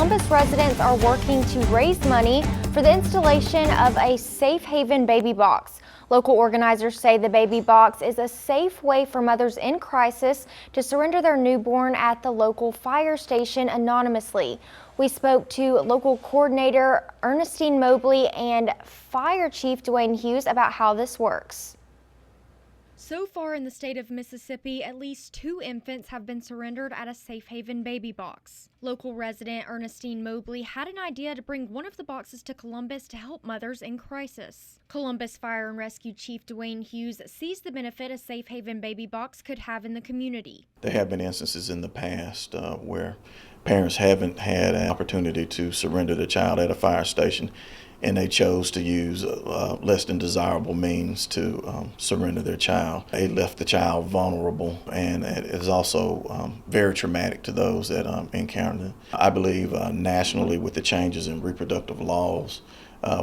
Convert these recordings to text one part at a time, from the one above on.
Columbus residents are working to raise money for the installation of a Safe Haven baby box. Local organizers say the baby box is a safe way for mothers in crisis to surrender their newborn at the local fire station anonymously. We spoke to local coordinator Ernestine Mobley and Fire Chief Dwayne Hughes about how this works. So far in the state of Mississippi, at least 2 infants have been surrendered at a Safe Haven baby box. Local resident Ernestine Mobley had an idea to bring one of the boxes to Columbus to help mothers in crisis. Columbus Fire and Rescue Chief Dwayne Hughes sees the benefit a Safe Haven baby box could have in the community. There have been instances in the past where parents haven't had an opportunity to surrender their child at a fire station, and they chose to use less than desirable means to surrender their child. It left the child vulnerable, and it is also very traumatic to those that encounter it. I believe nationally, with the changes in reproductive laws,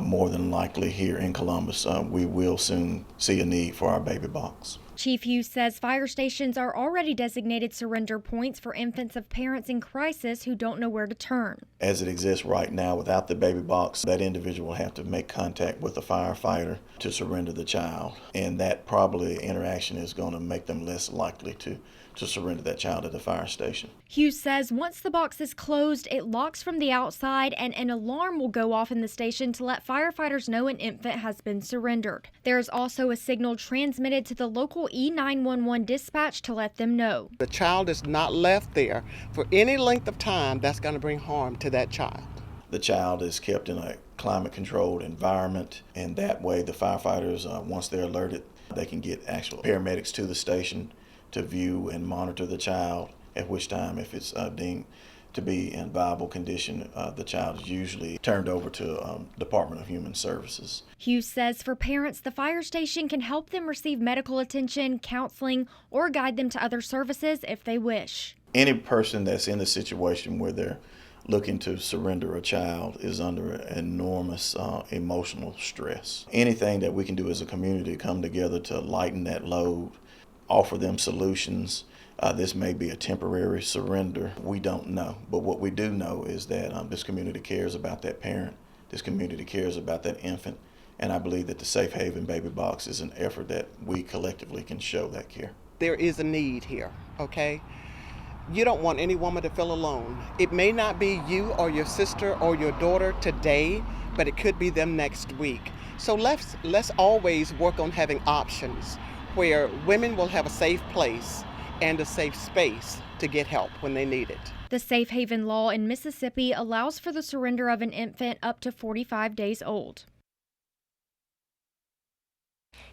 more than likely here in Columbus, we will soon see a need for our baby box. Chief Hughes says fire stations are already designated surrender points for infants of parents in crisis who don't know where to turn. As it exists right now, without the baby box, that individual will have to make contact with a firefighter to surrender the child. And that probably interaction is going to make them less likely to surrender that child at the fire station. Hughes says once the box is closed, it locks from the outside and an alarm will go off in the station to let firefighters know an infant has been surrendered. There is also a signal transmitted to the local E911 dispatch to let them know. The child is not left there for any length of time that's going to bring harm to that child. The child is kept in a climate-controlled environment, and that way the firefighters, once they're alerted, they can get actual paramedics to the station to view and monitor the child, at which time, if it's deemed to be in viable condition, the child is usually turned over to Department of Human Services. Hughes says for parents, the fire station can help them receive medical attention, counseling, or guide them to other services if they wish. Any person that's in the situation where they're looking to surrender a child is under enormous emotional stress. Anything that we can do as a community to come together to lighten that load, offer them solutions. This may be a temporary surrender. We don't know. But what we do know is that this community cares about that parent. This community cares about that infant. And I believe that the Safe Haven baby box is an effort that we collectively can show that care. There is a need here, okay? You don't want any woman to feel alone. It may not be you or your sister or your daughter today, but it could be them next week. So let's always work on having options where women will have a safe place and a safe space to get help when they need it. The Safe Haven law in Mississippi allows for the surrender of an infant up to 45 days old.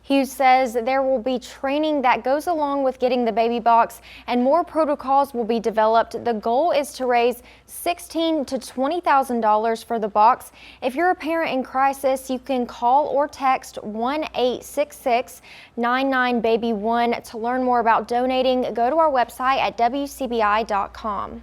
Hughes says there will be training that goes along with getting the baby box, and more protocols will be developed. The goal is to raise $16,000 to $20,000 for the box. If you're a parent in crisis, you can call or text 1-866-99-BABY1 to learn more about donating. Go to our website at WCBI.com.